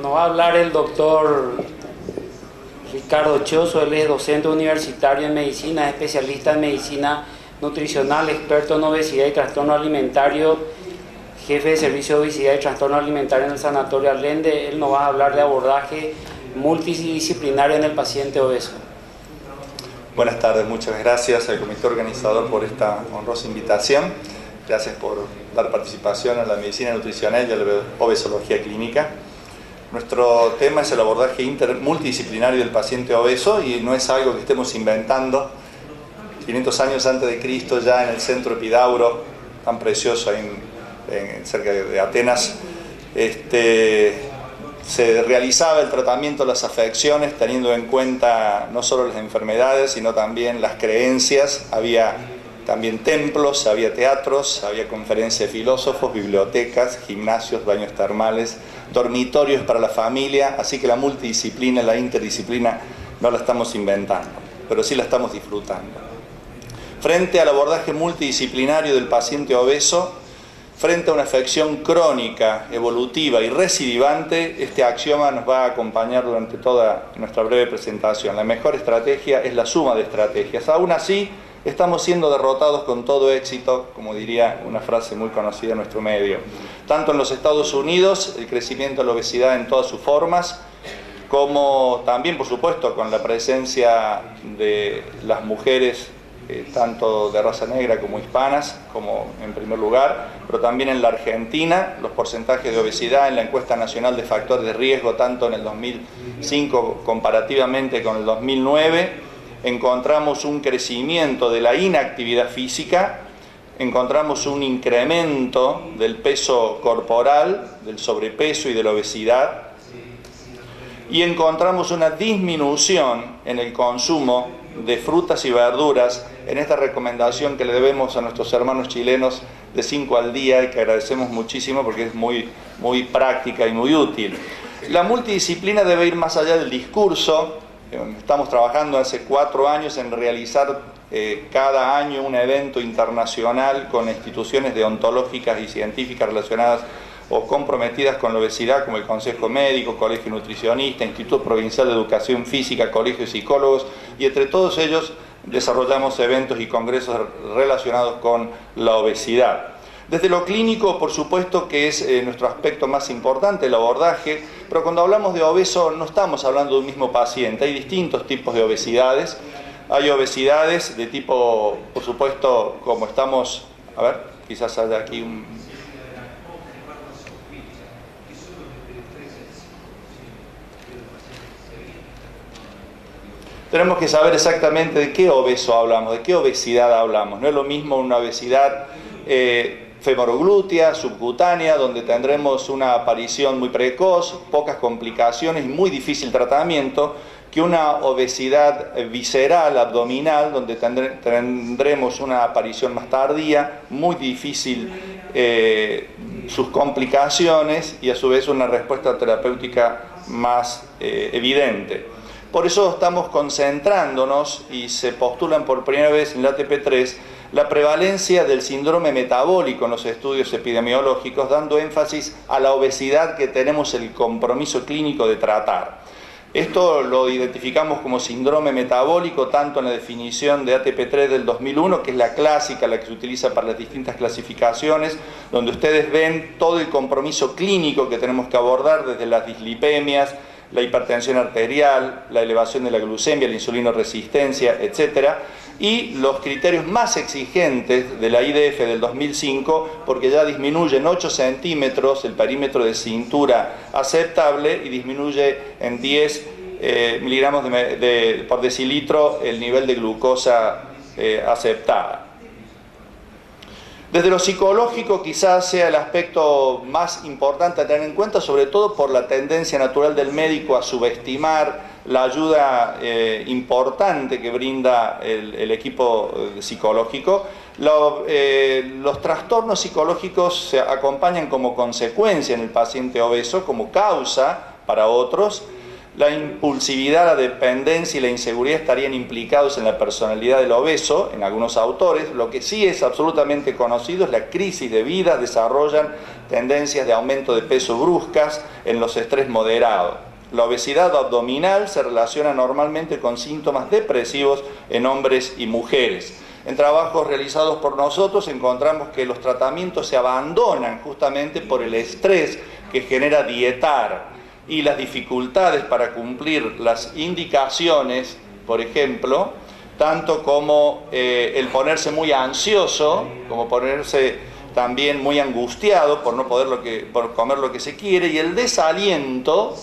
Nos va a hablar el doctor Ricardo Choso. Él es docente universitario en medicina, especialista en medicina nutricional, experto en obesidad y trastorno alimentario, jefe de servicio de obesidad y trastorno alimentario en el Sanatorio Allende. Él nos va a hablar de abordaje multidisciplinario en el paciente obeso. Buenas tardes, muchas gracias al comité organizador por esta honrosa invitación. Gracias por dar participación a la medicina nutricional y a la obesología clínica. Nuestro tema es el abordaje multidisciplinario del paciente obeso y no es algo que estemos inventando. 500 años antes de Cristo, ya en el centro Epidauro, tan precioso cerca de Atenas, se realizaba el tratamiento de las afecciones teniendo en cuenta no solo las enfermedades, sino también las creencias. Había también templos, había teatros, había conferencias de filósofos, bibliotecas, gimnasios, baños termales, dormitorios para la familia, así que la multidisciplina, la interdisciplina no la estamos inventando, pero sí la estamos disfrutando. Frente al abordaje multidisciplinario del paciente obeso, frente a una afección crónica, evolutiva y recidivante, este axioma nos va a acompañar durante toda nuestra breve presentación. La mejor estrategia es la suma de estrategias. Aún así, estamos siendo derrotados con todo éxito, como diría una frase muy conocida en nuestro medio. Tanto en los Estados Unidos, el crecimiento de la obesidad en todas sus formas, como también, por supuesto, con la presencia de las mujeres, tanto de raza negra como hispanas, como en primer lugar, pero también en la Argentina, los porcentajes de obesidad en la encuesta nacional de factores de riesgo, tanto en el 2005 comparativamente con el 2009, encontramos un crecimiento de la inactividad física, encontramos un incremento del peso corporal, del sobrepeso y de la obesidad, y encontramos una disminución en el consumo de frutas y verduras en esta recomendación que le debemos a nuestros hermanos chilenos de 5 al día y que agradecemos muchísimo porque es muy práctica y muy útil. La multidisciplina debe ir más allá del discurso. Estamos trabajando hace 4 años en realizar cada año un evento internacional con instituciones deontológicas y científicas relacionadas o comprometidas con la obesidad, como el Consejo Médico, Colegio Nutricionista, Instituto Provincial de Educación Física, Colegio de Psicólogos, y entre todos ellos desarrollamos eventos y congresos relacionados con la obesidad. Desde lo clínico, por supuesto que es nuestro aspecto más importante, el abordaje, pero cuando hablamos de obeso no estamos hablando de un mismo paciente, hay distintos tipos de obesidades. Hay obesidades de tipo, por supuesto, como estamos, a ver, quizás haya aquí un... Tenemos que saber exactamente de qué obeso hablamos, de qué obesidad hablamos. No es lo mismo una obesidad femoroglútea, subcutánea, donde tendremos una aparición muy precoz, pocas complicaciones y muy difícil tratamiento, que una obesidad visceral, abdominal, donde tendremos una aparición más tardía, muy difícil sus complicaciones y a su vez una respuesta terapéutica más evidente. Por eso estamos concentrándonos y se postulan por primera vez en la ATP3 la prevalencia del síndrome metabólico en los estudios epidemiológicos, dando énfasis a la obesidad que tenemos el compromiso clínico de tratar. Esto lo identificamos como síndrome metabólico tanto en la definición de ATP3 del 2001, que es la clásica, la que se utiliza para las distintas clasificaciones, donde ustedes ven todo el compromiso clínico que tenemos que abordar desde las dislipemias, la hipertensión arterial, la elevación de la glucemia, la insulinoresistencia, etc. Y los criterios más exigentes de la IDF del 2005, porque ya disminuye en 8 centímetros el perímetro de cintura aceptable y disminuye en 10 miligramos por decilitro el nivel de glucosa aceptada. Desde lo psicológico quizás sea el aspecto más importante a tener en cuenta, sobre todo por la tendencia natural del médico a subestimar la ayuda importante que brinda el equipo psicológico. Los trastornos psicológicos se acompañan como consecuencia en el paciente obeso, como causa para otros. La impulsividad, la dependencia y la inseguridad estarían implicados en la personalidad del obeso, en algunos autores. Lo que sí es absolutamente conocido es la crisis de vida, desarrollan tendencias de aumento de peso bruscas en los estrés moderados. La obesidad abdominal se relaciona normalmente con síntomas depresivos en hombres y mujeres. En trabajos realizados por nosotros encontramos que los tratamientos se abandonan justamente por el estrés que genera dietar y las dificultades para cumplir las indicaciones, por ejemplo, tanto como el ponerse muy ansioso, como ponerse también muy angustiado por no poder por comer lo que se quiere, y el desaliento,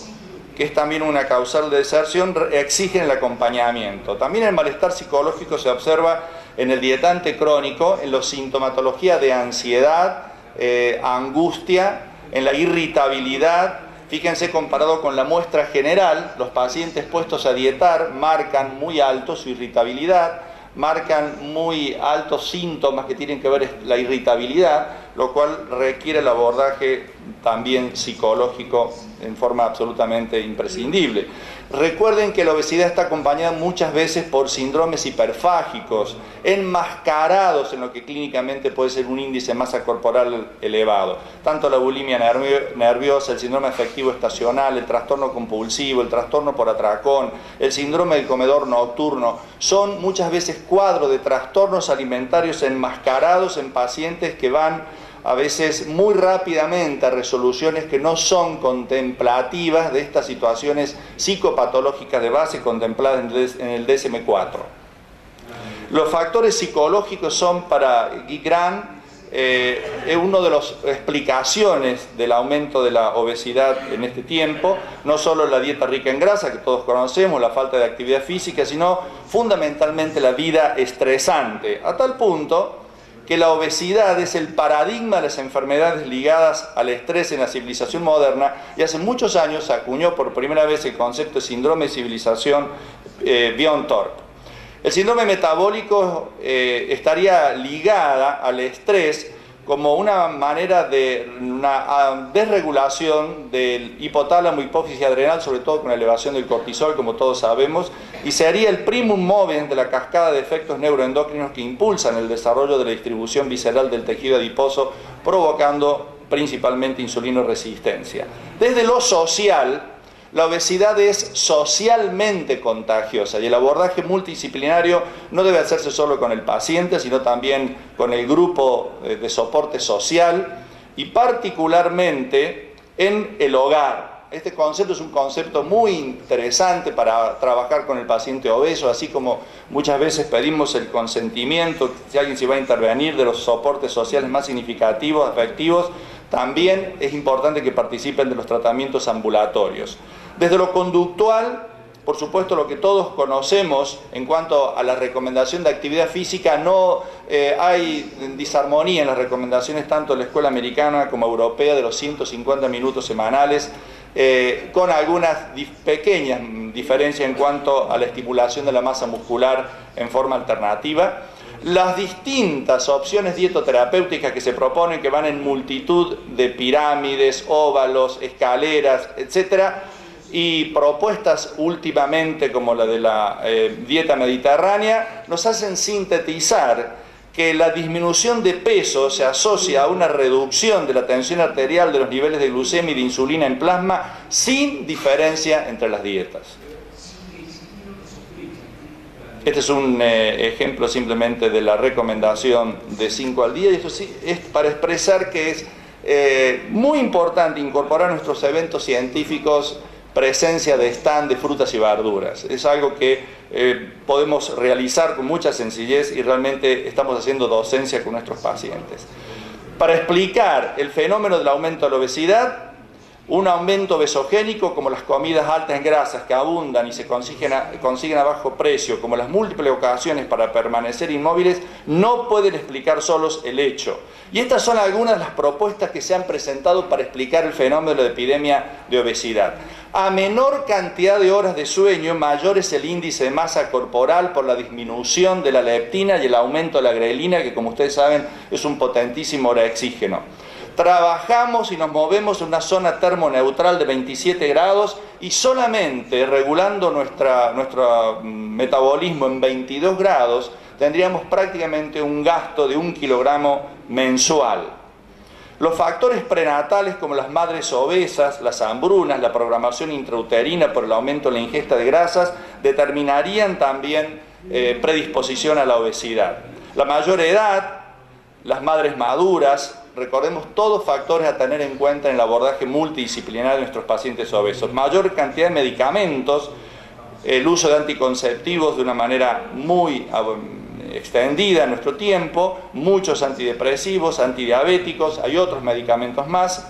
que es también una causal de deserción, exigen el acompañamiento. También el malestar psicológico se observa en el dietante crónico, en la sintomatología de ansiedad, angustia, en la irritabilidad. Fíjense, comparado con la muestra general, los pacientes puestos a dietar marcan muy alto su irritabilidad, marcan muy altos síntomas que tienen que ver con la irritabilidad, lo cual requiere el abordaje también psicológico en forma absolutamente imprescindible. Recuerden que la obesidad está acompañada muchas veces por síndromes hiperfágicos, enmascarados en lo que clínicamente puede ser un índice de masa corporal elevado. Tanto la bulimia nerviosa, el síndrome afectivo estacional, el trastorno compulsivo, el trastorno por atracón, el síndrome del comedor nocturno, son muchas veces cuadros de trastornos alimentarios enmascarados en pacientes que van a veces muy rápidamente a resoluciones que no son contemplativas de estas situaciones psicopatológicas de base contempladas en el DSM-4. Los factores psicológicos son para Guy Grant una de las explicaciones del aumento de la obesidad en este tiempo, no solo la dieta rica en grasa, que todos conocemos, la falta de actividad física, sino fundamentalmente la vida estresante, a tal punto que la obesidad es el paradigma de las enfermedades ligadas al estrés en la civilización moderna, y hace muchos años se acuñó por primera vez el concepto de síndrome de civilización Bjorn Thorpe. El síndrome metabólico estaría ligada al estrés como una manera de una desregulación del hipotálamo, hipófisis adrenal, sobre todo con la elevación del cortisol, como todos sabemos, y sería el primum movens de la cascada de efectos neuroendocrinos que impulsan el desarrollo de la distribución visceral del tejido adiposo, provocando principalmente insulinoresistencia. Desde lo social, la obesidad es socialmente contagiosa y el abordaje multidisciplinario no debe hacerse solo con el paciente, sino también con el grupo de soporte social y particularmente en el hogar. Este concepto es un concepto muy interesante para trabajar con el paciente obeso, así como muchas veces pedimos el consentimiento, si alguien se va a intervenir, de los soportes sociales más significativos, afectivos. También es importante que participen de los tratamientos ambulatorios. Desde lo conductual, por supuesto, lo que todos conocemos en cuanto a la recomendación de actividad física, no hay disarmonía en las recomendaciones tanto de la escuela americana como europea de los 150 minutos semanales, con algunas pequeñas diferencias en cuanto a la estimulación de la masa muscular en forma alternativa. Las distintas opciones dietoterapéuticas que se proponen, que van en multitud de pirámides, óvalos, escaleras, etcétera, y propuestas últimamente como la de la dieta mediterránea, nos hacen sintetizar que la disminución de peso se asocia a una reducción de la tensión arterial, de los niveles de glucemia y de insulina en plasma, sin diferencia entre las dietas. Este es un ejemplo simplemente de la recomendación de 5 al día, y esto sí es para expresar que es muy importante incorporar a nuestros eventos científicos presencia de stand de frutas y verduras. Es algo que podemos realizar con mucha sencillez y realmente estamos haciendo docencia con nuestros pacientes. Para explicar el fenómeno del aumento de la obesidad, un aumento obesogénico como las comidas altas en grasas que abundan y se consiguen a bajo precio, como las múltiples ocasiones para permanecer inmóviles, no pueden explicar solos el hecho. Y estas son algunas de las propuestas que se han presentado para explicar el fenómeno de la epidemia de obesidad. A menor cantidad de horas de sueño, mayor es el índice de masa corporal por la disminución de la leptina y el aumento de la grelina, que como ustedes saben es un potentísimo orexígeno. trabajamos y nos movemos en una zona termoneutral de 27 grados y solamente regulando nuestro metabolismo en 22 grados tendríamos prácticamente un gasto de 1 kilogramo mensual. Los factores prenatales como las madres obesas, las hambrunas, la programación intrauterina por el aumento en la ingesta de grasas determinarían también predisposición a la obesidad. La mayor edad, las madres maduras, recordemos todos factores a tener en cuenta en el abordaje multidisciplinario de nuestros pacientes obesos. Mayor cantidad de medicamentos, el uso de anticonceptivos de una manera muy extendida en nuestro tiempo, muchos antidepresivos, antidiabéticos, hay otros medicamentos más.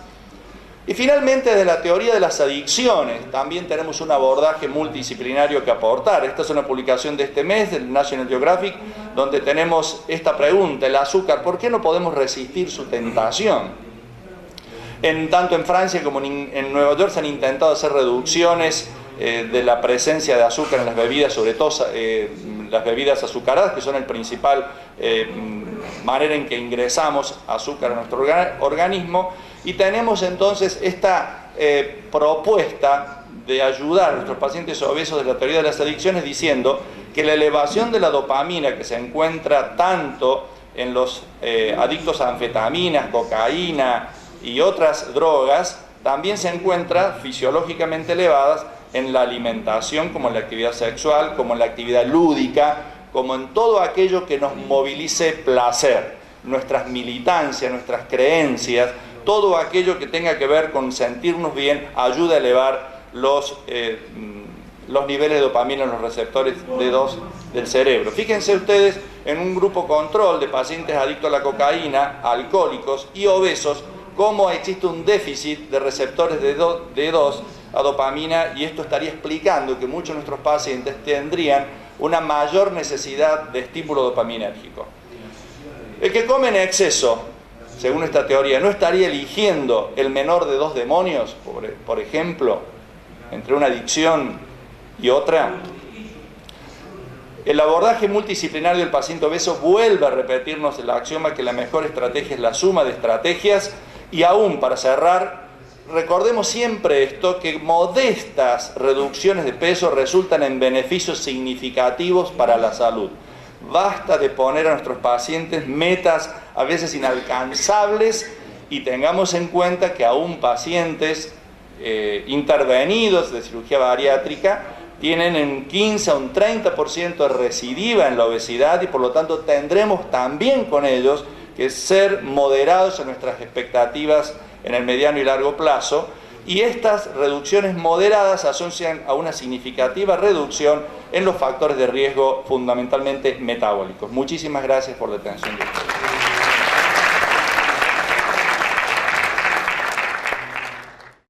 Y finalmente, de la teoría de las adicciones, también tenemos un abordaje multidisciplinario que aportar. Esta es una publicación de este mes del National Geographic, donde tenemos esta pregunta: el azúcar, ¿por qué no podemos resistir su tentación? Tanto en Francia como en Nueva York se han intentado hacer reducciones de la presencia de azúcar en las bebidas, sobre todo las bebidas azucaradas, que son el principal manera en que ingresamos azúcar a nuestro organismo. Y tenemos entonces esta propuesta de ayudar a nuestros pacientes obesos de la teoría de las adicciones, diciendo que la elevación de la dopamina que se encuentra tanto en los adictos a anfetaminas, cocaína y otras drogas, también se encuentra fisiológicamente elevadas en la alimentación, como en la actividad sexual, como en la actividad lúdica, como en todo aquello que nos movilice placer, nuestras militancias, nuestras creencias, todo aquello que tenga que ver con sentirnos bien ayuda a elevar los niveles de dopamina en los receptores D2 del cerebro. Fíjense ustedes en un grupo control de pacientes adictos a la cocaína, alcohólicos y obesos, cómo existe un déficit de receptores D2 a dopamina, y esto estaría explicando que muchos de nuestros pacientes tendrían una mayor necesidad de estímulo dopaminérgico. El que come en exceso, según esta teoría, ¿no estaría eligiendo el menor de dos demonios, por ejemplo, entre una adicción y otra? El abordaje multidisciplinario del paciente obeso vuelve a repetirnos el axioma que la mejor estrategia es la suma de estrategias, y aún para cerrar, recordemos siempre esto, que modestas reducciones de peso resultan en beneficios significativos para la salud. Basta de poner a nuestros pacientes metas a veces inalcanzables, y tengamos en cuenta que aún pacientes intervenidos de cirugía bariátrica tienen en 15 a un 30% de recidiva en la obesidad, y por lo tanto tendremos también con ellos que ser moderados en nuestras expectativas en el mediano y largo plazo, y estas reducciones moderadas asocian a una significativa reducción en los factores de riesgo, fundamentalmente metabólicos. Muchísimas gracias por la atención de ustedes.